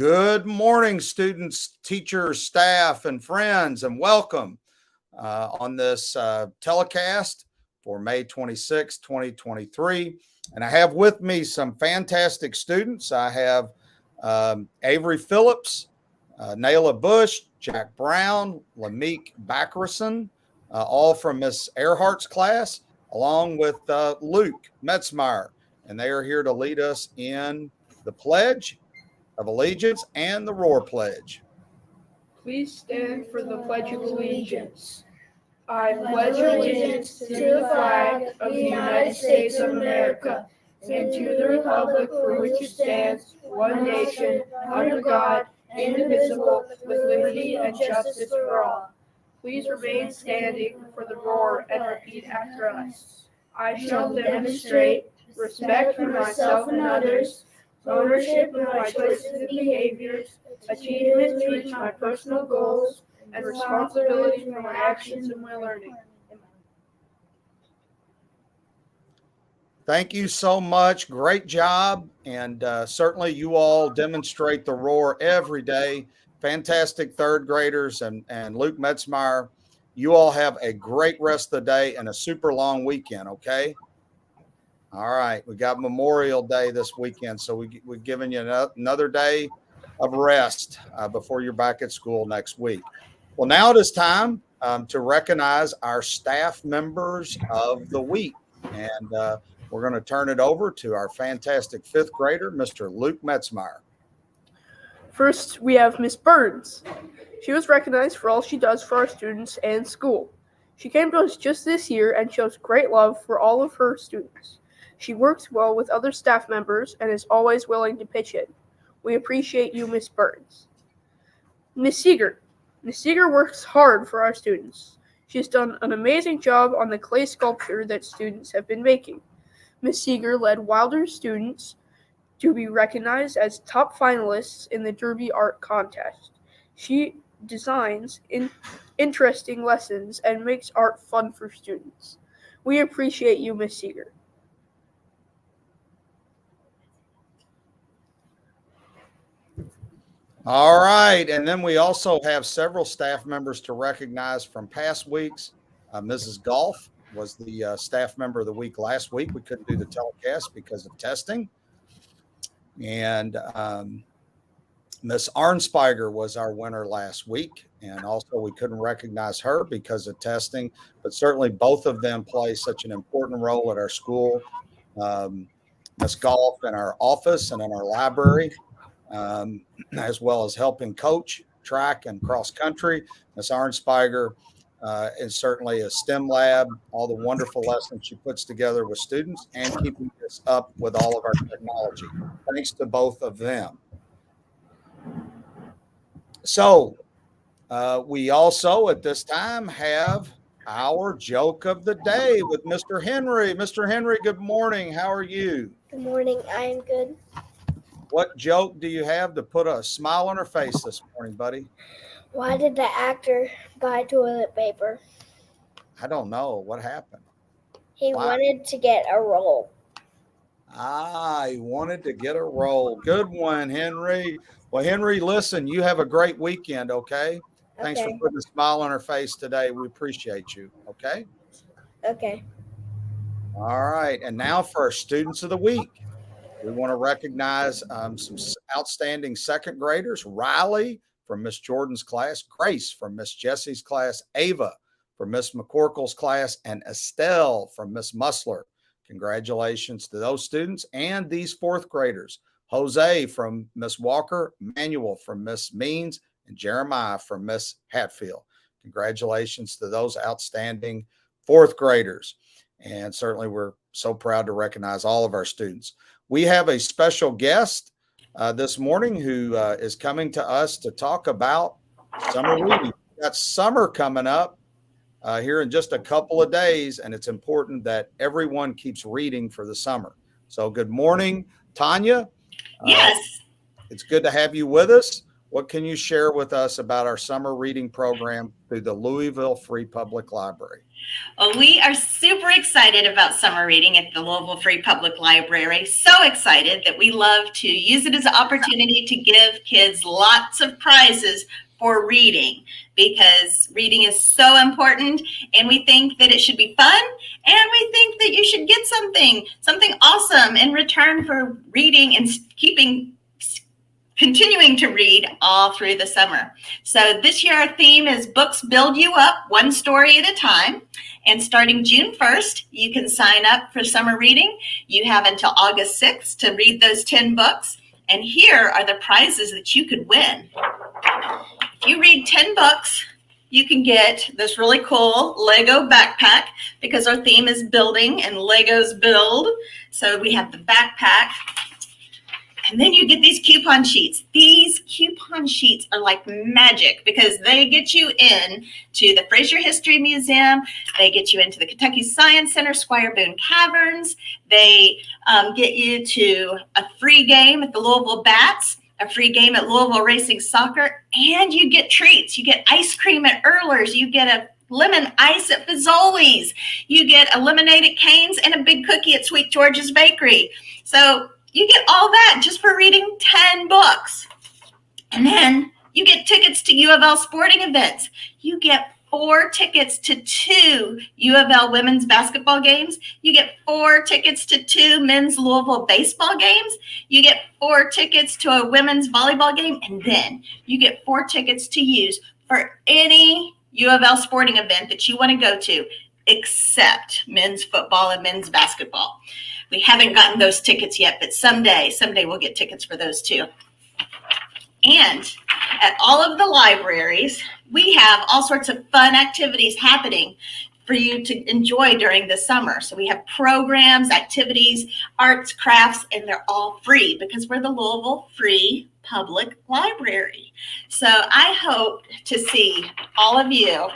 Good morning, students, teachers, staff, and friends, and welcome on this telecast for May 26, 2023. And I have with me some fantastic students. I have Avery Phillips, Nayla Bush, Jack Brown, Lameek Backerson, all from Miss Earhart's class, along with Luke Metzmeyer. And they are here to lead us in the pledge of allegiance and the roar pledge. Please stand for the Pledge of Allegiance. I pledge allegiance to the flag of the United States of America and to the republic for which it stands, one nation, under God, indivisible, with liberty and justice for all. Please remain standing for the roar and repeat after us. I shall demonstrate respect for myself and others, ownership of my choices and behaviors, achievement to reach my personal goals, and responsibility for my actions and my learning. Thank you so much. Great job. And certainly you all demonstrate the roar every day. Fantastic third graders and Luke Metzmeyer. You all have a great rest of the day and a super long weekend, okay? All right, we got Memorial Day this weekend, so we've given you another day of rest before you're back at school next week. Well, now it is time to recognize our staff members of the week, and we're going to turn it over to our fantastic fifth grader, Mr. Luke Metzmeyer. First, we have Miss Burns. She was recognized for all she does for our students and school. She came to us just this year and shows great love for all of her students. She works well with other staff members and is always willing to pitch in. We appreciate you, Miss Burns. Miss Seeger. Miss Seeger works hard for our students. She has done an amazing job on the clay sculpture that students have been making. Miss Seeger led Wilder students to be recognized as top finalists in the Derby Art Contest. She designs interesting lessons and makes art fun for students. We appreciate you, Miss Seeger. All right, and then we also have several staff members to recognize from past weeks. Mrs. Golf was the staff member of the week last week. We couldn't do the telecast because of testing. And Miss Arnspiger was our winner last week, and also we couldn't recognize her because of testing, but certainly both of them play such an important role at our school. Miss Golf in our office and in our library, as well as helping coach track and cross country. Miss Arnspiger is certainly a STEM lab, all the wonderful lessons she puts together with students and keeping us up with all of our technology. Thanks to both of them. So we also at this time have our joke of the day with Mr. Henry. Mr. Henry, good morning. How are you? Good morning. I am good. What joke do you have to put a smile on her face this morning, buddy? Why did the actor buy toilet paper? I don't know. What happened? He wanted to get a roll. He wanted to get a roll. Good one, Henry. Well, Henry, listen, you have a great weekend, okay? Thanks for putting a smile on her face today. We appreciate you, okay? Okay. All right. And now for our students of the week. We want to recognize some outstanding second graders. Riley from Miss Jordan's class, Grace from Miss Jessie's class, Ava from Miss McCorkle's class, and Estelle from Miss Musler. Congratulations to those students and these fourth graders. Jose from Miss Walker, Manuel from Miss Means, and Jeremiah from Miss Hatfield. Congratulations to those outstanding fourth graders. And certainly we're so proud to recognize all of our students. We have a special guest this morning who is coming to us to talk about summer reading. We've got summer coming up here in just a couple of days, and it's important that everyone keeps reading for the summer. So good morning, Tanya. Yes. It's good to have you with us. What can you share with us about our summer reading program through the Louisville Free Public Library? Well, we are super excited about summer reading at the Louisville Free Public Library. So excited that we love to use it as an opportunity to give kids lots of prizes for reading, because reading is so important, and we think that it should be fun, and we think that you should get something awesome in return for reading and continuing to read all through the summer. So this year our theme is Books Build You Up, One Story at a Time. And starting June 1st, you can sign up for summer reading. You have until August 6th to read those 10 books. And here are the prizes that you could win. If you read 10 books, you can get this really cool Lego backpack, because our theme is building and Legos build. So we have the backpack. And then you get these coupon sheets. These coupon sheets are like magic, because they get you in to the Fraser History Museum. They get you into the Kentucky Science Center, Squire Boone Caverns. They get you to a free game at the Louisville Bats, a free game at Louisville Racing Soccer, and you get treats. You get ice cream at Earler's. You get a lemon ice at Fazoli's. You get a lemonade at Cane's and a big cookie at Sweet George's Bakery. So you get all that just for reading 10 books. And then you get tickets to U of L sporting events. You get 4 tickets to 2 U of L women's basketball games. You get 4 tickets to 2 men's Louisville baseball games. You get 4 tickets to a women's volleyball game. And then you get 4 tickets to use for any U of L sporting event that you want to go to, except men's football and men's basketball. We haven't gotten those tickets yet, but someday we'll get tickets for those too. And at all of the libraries, we have all sorts of fun activities happening for you to enjoy during the summer. So we have programs, activities, arts, crafts, and they're all free, because we're the Louisville Free Public Library. So I hope to see all of you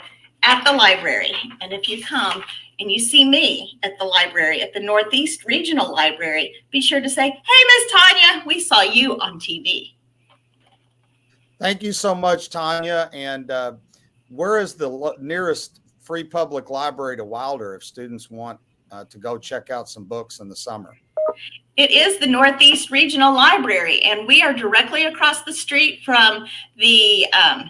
at the library. And if you come and you see me at the library, at the Northeast Regional Library, be sure to say, "Hey, Miss Tanya, we saw you on TV." Thank you so much, Tanya. And where is the nearest free public library to Wilder if students want to go check out some books in the summer? It is the Northeast Regional Library, and we are directly across the street from the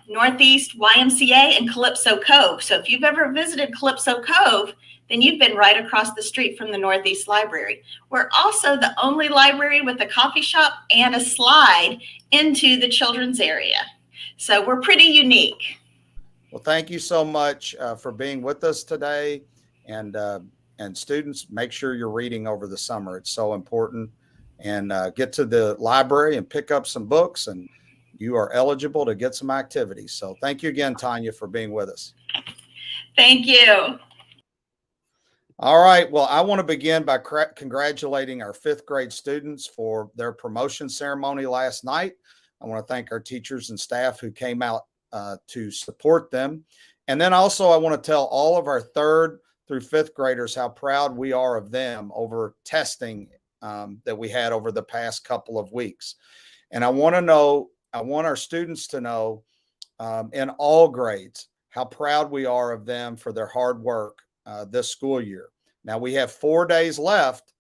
Northeast YMCA and Calypso Cove. So if you've ever visited Calypso Cove, then you've been right across the street from the Northeast Library. We're also the only library with a coffee shop and a slide into the children's area. So we're pretty unique. Well, thank you so much for being with us today. And students, make sure you're reading over the summer. It's so important. And get to the library and pick up some books, and you are eligible to get some activities. So thank you again, Tanya, for being with us. Thank you. All right. Well, I want to begin by congratulating our 5th grade students for their promotion ceremony last night. I want to thank our teachers and staff who came out to support them. And then also I want to tell all of our 3rd through 5th graders how proud we are of them over testing that we had over the past couple of weeks. And I want our students to know in all grades how proud we are of them for their hard work this school year. Now we have 4 days left,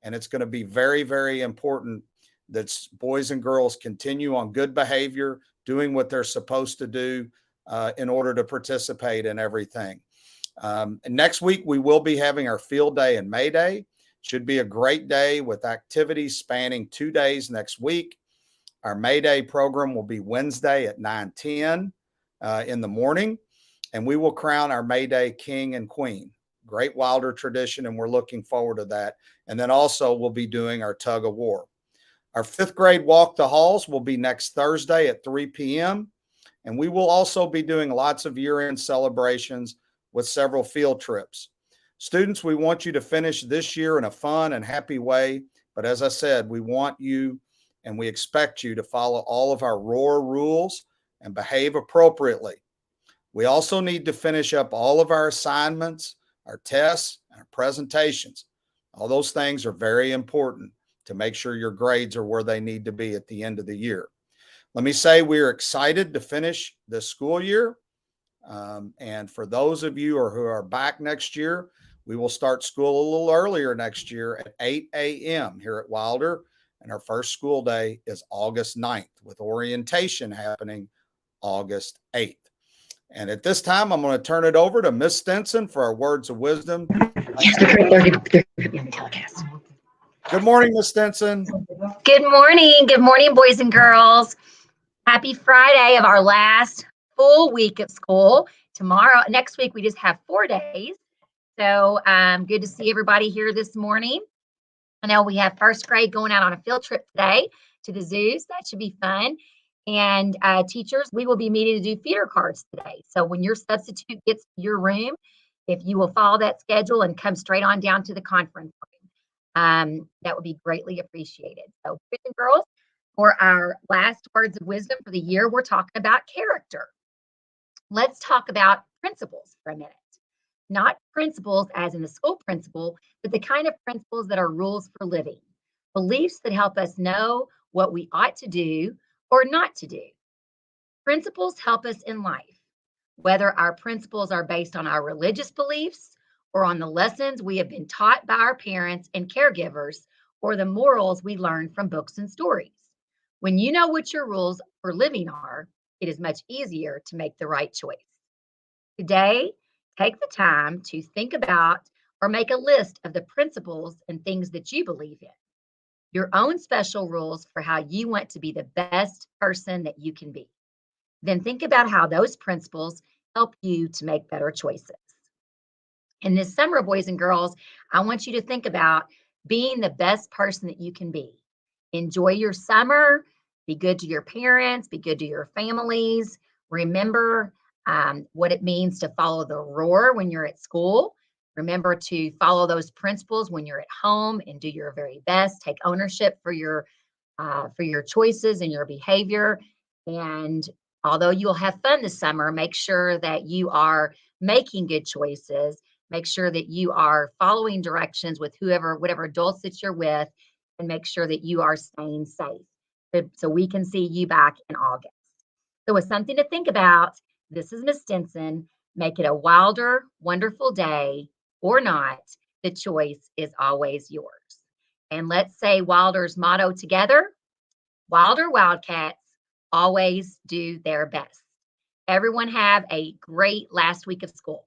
and it's going to be very, very important that boys and girls continue on good behavior, doing what they're supposed to do in order to participate in everything. And next week, we will be having our field day and May Day. Should be a great day with activities spanning 2 days next week. Our May Day program will be Wednesday at 9:10 in the morning, and we will crown our May Day king and queen. Great Wilder tradition, and we're looking forward to that. And then also we'll be doing our tug of war. Our 5th grade walk the halls will be next Thursday at 3 p.m. And we will also be doing lots of year-end celebrations with several field trips. Students, we want you to finish this year in a fun and happy way. But as I said, we want you and we expect you to follow all of our ROAR rules and behave appropriately. We also need to finish up all of our assignments, our tests, and our presentations. All those things are very important to make sure your grades are where they need to be at the end of the year. Let me say we're excited to finish this school year, And for those of you who are back next year, we will start school a little earlier next year at 8 a.m. here at Wilder. And our first school day is August 9th, with orientation happening August 8th. And at this time, I'm going to turn it over to Miss Stinson for our words of wisdom. Good morning, Miss Stinson. Good morning. Good morning, boys and girls. Happy Friday of our last full week of school. Next week, we just have 4 days. So good to see everybody here this morning. I know we have first grade going out on a field trip today to the zoos. That should be fun. And teachers, we will be meeting to do feeder cards today. So when your substitute gets to your room, if you will follow that schedule and come straight on down to the conference room, that would be greatly appreciated. So boys and girls, for our last words of wisdom for the year, we're talking about character. Let's talk about principles for a minute. Not principles as in the school principle, but the kind of principles that are rules for living. Beliefs that help us know what we ought to do or not to do. Principles help us in life, whether our principles are based on our religious beliefs or on the lessons we have been taught by our parents and caregivers, or the morals we learn from books and stories. When you know what your rules for living are, it is much easier to make the right choice. Today, take the time to think about or make a list of the principles and things that you believe in. Your own special rules for how you want to be the best person that you can be. Then think about how those principles help you to make better choices. And this summer, boys and girls, I want you to think about being the best person that you can be. Enjoy your summer. Be good to your parents. Be good to your families. Remember what it means to follow the roar when you're at school. Remember to follow those principles when you're at home and do your very best. Take ownership for your choices and your behavior. And although you'll have fun this summer, make sure that you are making good choices. Make sure that you are following directions with whatever adults that you're with, and make sure that you are staying safe. So we can see you back in August. So it's something to think about. This is Miss Stinson. Make it a wilder, wonderful day or not. The choice is always yours. And let's say Wilder's motto together. Wilder Wildcats always do their best. Everyone have a great last week of school.